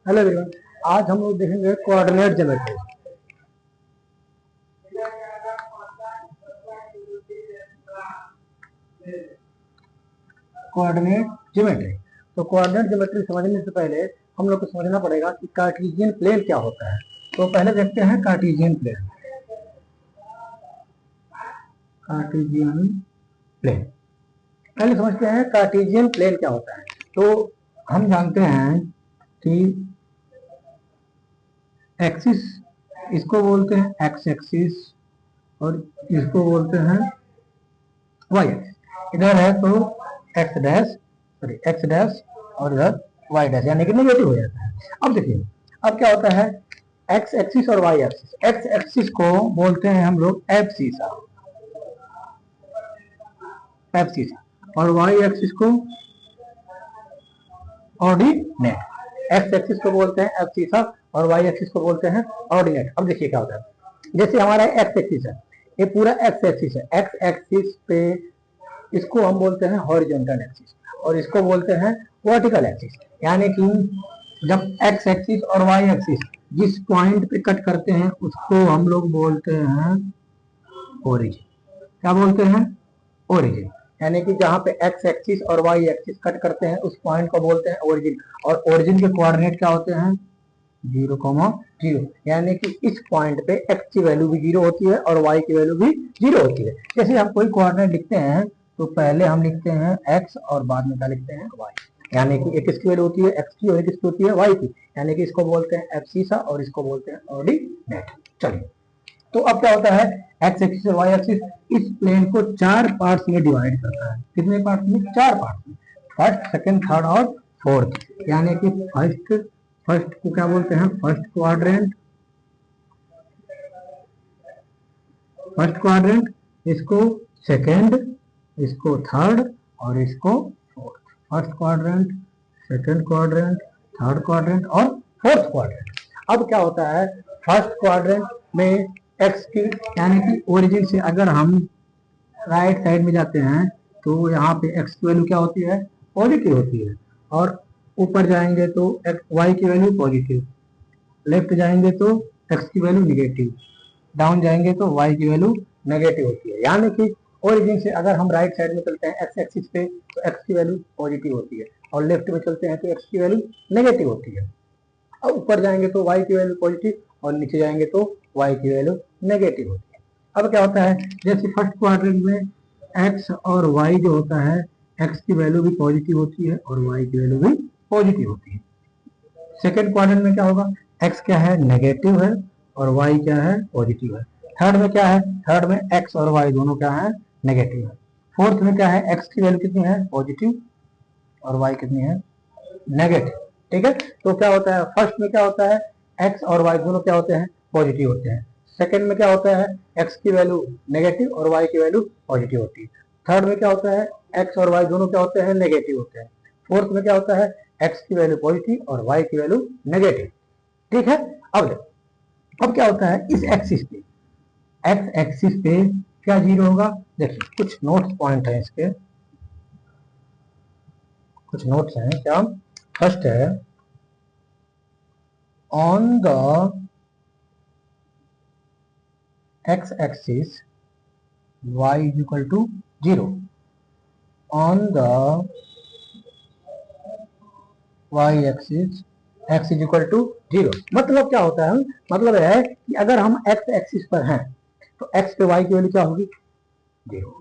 Hello everyone, आज हम लोग देखेंगे कोऑर्डिनेट ज्योमेट्री। कोऑर्डिनेट ज्योमेट्री तो कोऑर्डिनेट ज्योमेट्री समझने से पहले हम लोग को समझना पड़ेगा कि कार्टेशियन प्लेन क्या होता है। तो पहले देखते हैं कार्टेशियन प्लेन। कार्टेशियन प्लेन पहले समझते हैं कार्टेशियन प्लेन क्या होता है। तो हम जानते हैं कि एक्सिस इसको बोलते हैं एक्स एक्सिस और इसको बोलते हैं वाई एक्सिस। इधर है तो एक्स डैश और इधर वाई डैश, यानी कि नेगेटिव हो जाता है। अब देखिए, अब क्या होता है, एक्स एक्सिस और वाई एक्सिस। एक्स एक्सिस को बोलते हैं हम लोग एब्सिसा, और वाई एक्सिस को ऑर्डिनेट। एक्स एक्सिस को बोलते हैं एब्सिसा और वाई एक्सिस को बोलते हैं ऑर्डिनेट। अब देखिए क्या होता है, जैसे हमारा एक्स एक्सिस है, ये पूरा एक्स एक्सिस है। एक्स एक्सिस पे इसको हम बोलते हैं हॉरिजॉन्टल एक्सिस और इसको बोलते हैं वर्टिकल एक्सिस। यानी कि जब एक्स एक्सिस और वाई एक्सिस जिस पॉइंट पे कट करते हैं उसको हम लोग बोलते हैं ओरिजिन। क्या बोलते हैं? ओरिजिन। यानी कि जहां पे एक्स एक्सिस और वाई एक्सिस कट करते हैं उस पॉइंट को बोलते हैं ओरिजिन। और ओरिजिन के कोऑर्डिनेट क्या होते हैं? 0,0। यानी कि इस पॉइंट पे एक्स की वैल्यू भी 0 होती है और वाई की वैल्यू भी 0 होती है। जैसे हम कोई कोऑर्डिनेट लिखते हैं तो पहले हम लिखते हैं एक्स और बाद में क्या लिखते हैं? वाई। यानी कि एक किसकी वैल्यू होती है? एक्स की, और एक किसकी होती है? वाई की। यानी कि इसको बोलते हैं एब्सिसा और इसको बोलते हैं ऑर्डिनेट। चलिए, तो अब क्या होता है, एक्स एक्सिस और वाई एक्सिस इस प्लेन को 4 पार्ट्स में डिवाइड करता है। कितने पार्ट्स में? 4 पार्ट्स में। फर्स्ट, सेकंड, थर्ड और फोर्थ। यानी कि फर्स्ट को क्या बोलते हैं? फर्स्ट क्वाड्रेंट, इसको सेकंड, इसको थर्ड और इसको fourth. First quadrant, second quadrant, third quadrant और फोर्थ क्वाड्रेंट। अब क्या होता है, फर्स्ट क्वाड्रेंट में एक्स की, यानी कि ओरिजिन से अगर हम राइट साइड में जाते हैं तो यहाँ पे एक्स की वैल्यू क्या होती है? पॉजिटिव होती है। और ऊपर जाएंगे तो वाई की वैल्यू पॉजिटिव, लेफ्ट जाएंगे तो एक्स की वैल्यू निगेटिव, डाउन जाएंगे तो वाई की वैल्यू नेगेटिव होती है। यानी कि ओरिजिन से अगर हम राइट साइड में चलते हैं एक्स एक्सिस पे तो एक्स की वैल्यू पॉजिटिव होती है, और लेफ्ट में चलते हैं तो एक्स की वैल्यू नेगेटिव होती है। और ऊपर जाएंगे तो वाई की वैल्यू पॉजिटिव और नीचे जाएंगे तो वाई की वैल्यू नेगेटिव होती है। अब क्या होता है, जैसे फर्स्ट क्वाड्रेंट में एक्स और वाई जो होता है, एक्स की वैल्यू भी पॉजिटिव होती है और वाई की वैल्यू भी पॉजिटिव होती है। सेकेंड क्वाड्रेंट में क्या होगा, एक्स क्या है? नेगेटिव है और वाई क्या है? पॉजिटिव है। थर्ड में क्या है? थर्ड में एक्स और वाई दोनों क्या है? नेगेटिव है। फोर्थ में क्या है? एक्स की वैल्यू कितनी है? पॉजिटिव और वाई कितनी है? नेगेटिव। ठीक है, तो क्या होता है, फर्स्ट में क्या होता है, एक्स और वाई दोनों क्या होते हैं? पॉजिटिव होते हैं। सेकंड में क्या होता है, एक्स की वैल्यू नेगेटिव और वाई की वैल्यू पॉजिटिव होती है। थर्ड में क्या होता है, एक्स और वाई दोनों क्या होते हैं? नेगेटिव होते हैं। फोर्थ में क्या होता है, एक्स की वैल्यू पॉजिटिव और वाई की वैल्यू नेगेटिव। ठीक है, अब देखो, अब क्या होता है इस एक्सिस पे, एक्स एक्सिस पे क्या 0 होगा? देखिए, कुछ नोट्स पॉइंट है इसके, कुछ नोट्स हैं। क्या? फर्स्ट है, on the x-axis y is equal to 0, on the y-axis x is equal to 0। मतलब क्या होता है, मतलब है कि अगर हम x एक्सिस पर हैं तो x पे y की वैल्यू क्या होगी? 0।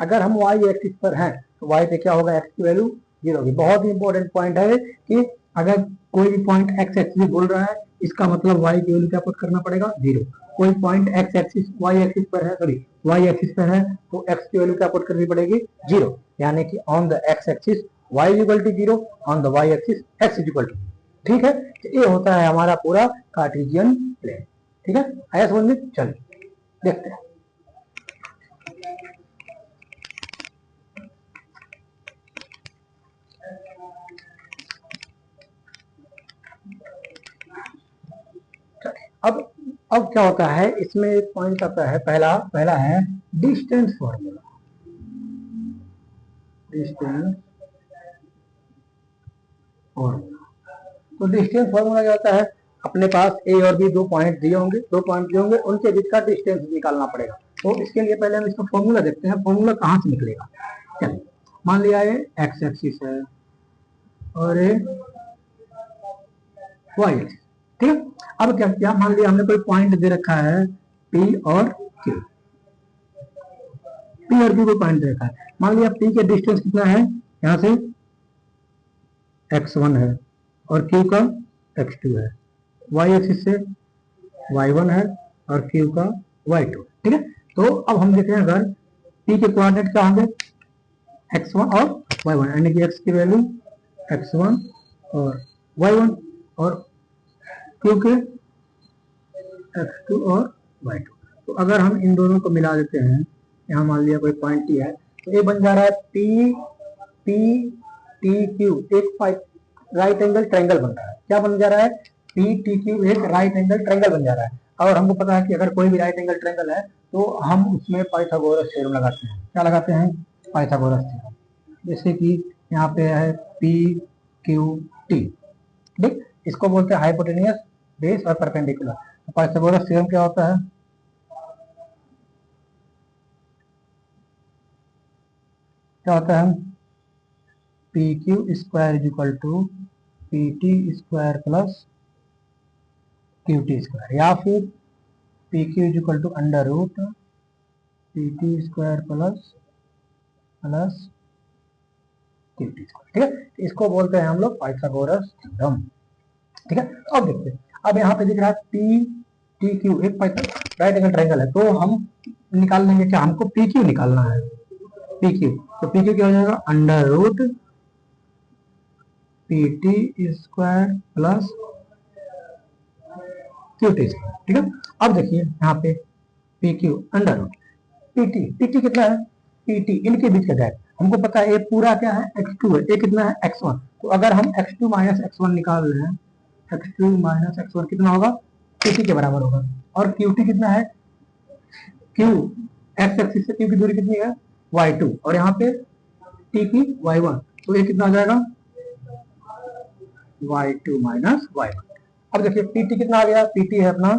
अगर हम y एक्सिस पर हैं तो y पे क्या होगा? x की वैल्यू 0 होगी। बहुत ही इंपॉर्टेंट पॉइंट है कि अगर कोई भी पॉइंट x एक्सिस बोल रहा है, इसका मतलब y की वैल्यू क्या पुट करना पड़ेगा? 0। कोई point x axis y axis पर है, सॉरी y एक्सिस पर है, तो x की वैल्यू क्या पुट करनी पड़ेगी? 0। यानी कि on the x axis y is equal to 0, on the y axis x is equal to. ठीक है, तो ये होता है हमारा पूरा कार्टेशियन प्लेन। ठीक है, आया समझ में? चलिए देखते हैं। अब अब क्या होता है, इसमें एक पॉइंट आता है, पहला है डिस्टेंस फॉर्मूला। डिस्टेंस फॉर्मूला, तो डिस्टेंस फॉर्मूला क्या होता है, अपने पास ए और बी दो पॉइंट दिए होंगे, उनके बीच का डिस्टेंस निकालना पड़ेगा। तो इसके लिए पहले हम इसका फॉर्मूला देखते हैं, फॉर्मूला कहाँ से निकलेगा। चलिए, मान लिया ये एक्स एक्सिस है और ये वाई एक्सिस, ठीक है। अब क्या किया, मान लिया हमने कोई पॉइंट दे रखा है पी और क्यू, पी और क्यू को पॉइंट दे रखा है। मान लिया पी के डिस्टेंस कितना है, यहाँ से x1 है और q का x2 है, y एक्सिस से y1 है और q का y2, ठीक है। तो अब हम देख रहे हैं अगर p के कोऑर्डिनेट क्या होंगे, x1 और y1, यानी कि x की वैल्यू x1 और y1 और q के x2 और y2। तो अगर हम इन दोनों को मिला देते हैं, यहाँ मान लिया कोई पॉइंट t है, तो ये बन जा रहा है p टी क्यू, एक राइट एंगल ट्रायंगल बन रहा है। क्या बन जा रहा है, पी टी क्यू एक राइट एंगल ट्रायंगल बन जा रहा है। और हमको पता है कि अगर कोई भी राइट एंगल ट्रायंगल है तो हम उसमें पाइथागोरस थ्योरम लगाते हैं। क्या लगाते हैं, पाइथागोरस थ्योरम। जैसे कि यहाँ पे है पी क्यू टी, ठीक, इसको बोलते हैं हाइपोटेनियस बेस और परपेंडिकुलर। तो पाइथागोरस थ्योरम क्या होता है, क्या होता है, P Q square is equal to P T square plus Q T square, या फिर P Q is equal to under root P T square plus Q T square, ठीक है। इसको बोलते हैं हम लोग पाइथागोरस थ्योरम, ठीक है। अब देखते हैं, अब यहाँ पे दिख रहा है पी टी क्यू एक राइट एंगल ट्रायंगल है, तो हम निकाल लेंगे क्या, हमको पी क्यू निकालना है, पी क्यू। तो पी क्यू क्या हो जाएगा, under root P T square plus Q T square, ठीक है। अब देखिए यहाँ पे P Q under root PT कितना है, पीटी इनके बीच का गैप हमको पता है, ये पूरा क्या है x2 है, ये कितना है x1। तो अगर हम x2 माइनस x1 निकाल रहे हैं, x2 माइनस x1 कितना होगा, pt के बराबर होगा। और qt कितना है, q x एक्सिस से q की दूरी कितनी है y2, और यहाँ पे t की y1, तो ये कितना आ जाएगा y2 माइनस y1। अब देखिए pt कितना आ गया, pt है अपना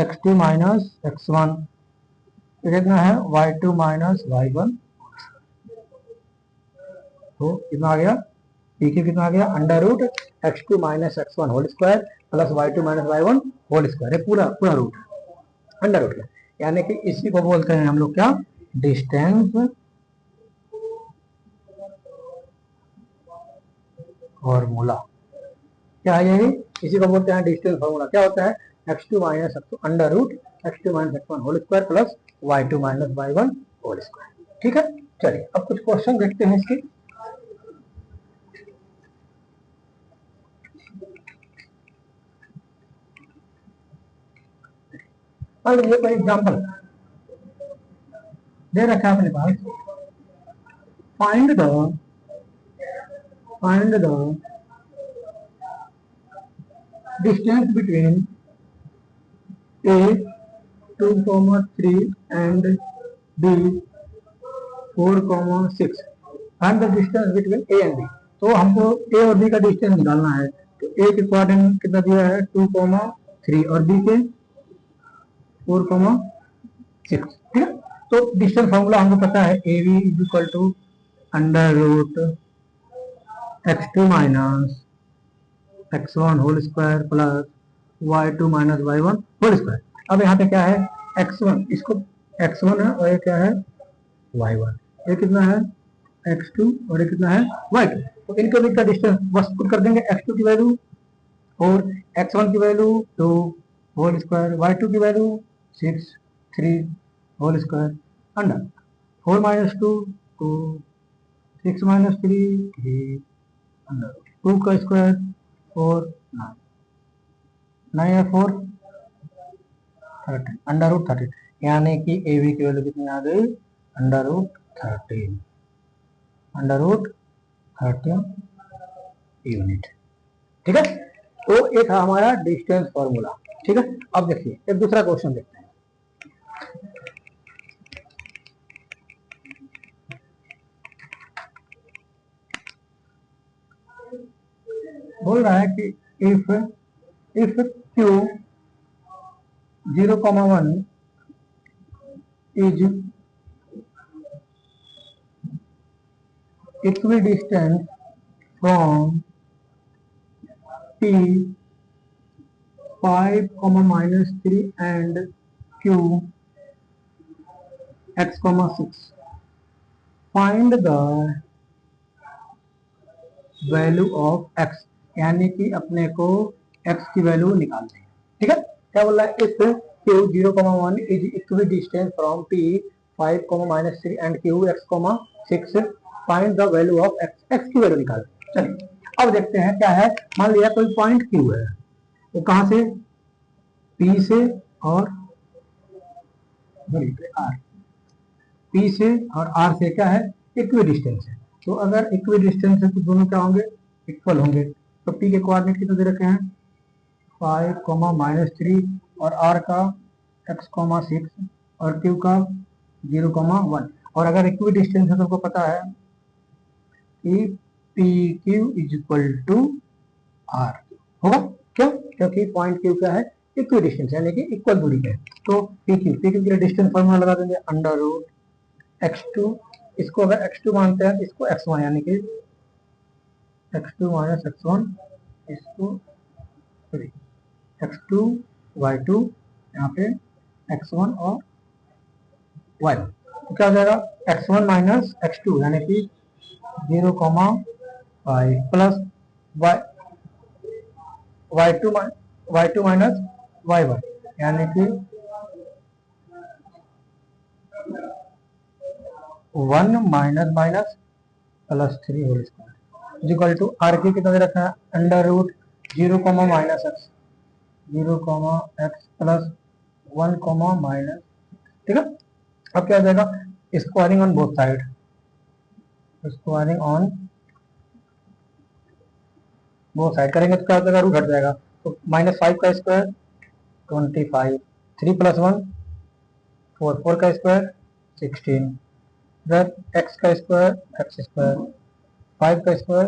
x2 माइनस x1, तो कितना है y2 माइनस y1, तो कितना आ गया, पीक्यू कितना आ गया, under root x2 minus x1 whole square plus y2 minus y1 whole square, ये पूरा पूरा रूट अंडर रूट का, यानी कि इसी को बोलते हैं हम लोग क्या, डिस्टेंस फॉर्मूला। क्या है ये, इसी को बोलते हैं डिस्टेंस फॉर्मूला। क्या होता है, x2 minus under root x2 minus x1 whole square plus y2 minus y1 whole square, ठीक है। चलिए अब कुछ क्वेश्चन देखते हैं इसके। मान लीजिए कोई एग्जाम्पल दे रखा है अपने पास, find the distance between a 2,3 and b 4,6, find the distance between a and b। तो हमको a और b का डिस्टेंस निकालना है। तो a के कोऑर्डिनेट कितना दिया है 2,3 और b के 4,6, ठीक है। तो डिस्टेंस फॉर्मूला हमको पता है, A B is equal to under root x2 minus x1 whole square plus y2 minus y1 whole square. अब यहाँ पे क्या है, x1, इसको x1 है और ये क्या है y1, ये कितना है x2 और ये कितना है y2। तो इनके बीच का डिस्टेंस बस पुट कर देंगे, x2 की वैल्यू 4, x1 की वैल्यू 2 होल स्क्वायर, y2 की value 6 3 whole square, under 4 minus 2 2, 6 minus 3 3, under 2 का स्क्वायर 4 9, 9 या 4 13, अंडर रूट 13, यानी कि ए बी की वैल्यू कितनी आ गई, under root 13, under root 13 unit, ठीक है। तो ये था हमारा डिस्टेंस फॉर्मूला, ठीक है। अब देखिए एक दूसरा क्वेश्चन देखते हैं। बोल रहा है कि if q 0,1 is equidistant from t 5, -3 and q x, 6. Find the value of x, यानी कि अपने को x की वैल्यू निकालनी है। ठीक है, क्या बोल रहा है? If q 0,1 is equidistant from t 5, -3 and q x, 6, find the value of x, x की वैल्यू निकाल। चलिए अब देखते हैं क्या है। मान लिया कोई पॉइंट q है, वो कहां से? p से और r, p से और r से क्या है? इक्विडिस्टेंस है। तो अगर इक्विडिस्टेंस है तो दोनों क्या होंगे? इक्वल होंगे। तो p के कोऑर्डिनेट कितने दे रखे हैं? 5, -3 और r का x, 6 और q का 0,1। और अगर इक्विडिस्टेंस है तो आपको पता है कि P Q is equal to R होगा। क्यों? क्योंकि पॉइंट क्यू क्या है? इक्विडिस्टेंस, यानी कि इक्वल दूरी पे। तो पी क्यू के लिए डिस्टेंस फॉर्मूला लगा देंगे अंडर रूट x2, इसको अगर x2 मानते हैं इसको x1, यानी कि x2 माइनस x1, इसको x2 y2, यहाँ पे x1 और y1। तो क्या हो जाएगा? x1 माइनस x2 यानी कि 0,5 प्लस y2 माइनस y1 यानी कि 1 minus minus plus 3 whole square equal to R की कितना दे रखा है? Under root 0, minus x, 0, x plus 1, minus. ठीक है, अब क्या हो जाएगा? Squaring on both side, squaring on both side करेंगे तो क्या हो जाएगा? रूट हट जाएगा। तो -5 का स्क्वायर 25, 3 प्लस 1 4, 4 का स्क्वायर 16, इधर x का स्क्वायर x स्क्वायर, 5 का स्क्वायर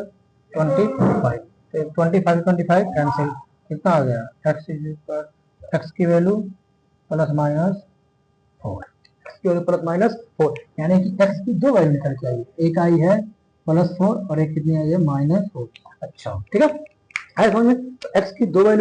25, तो 25 कैंसिल, कितना आ गया? x की वैल्यू प्लस माइनस 4, x की वैल्यू प्लस माइनस 4, यानी कि x की दो वैल्यू निकल के आई, एक आई है +4 और एक कितनी आई है? -4। अच्छा, ठीक है, समझ में? तो x की दो वैल्यू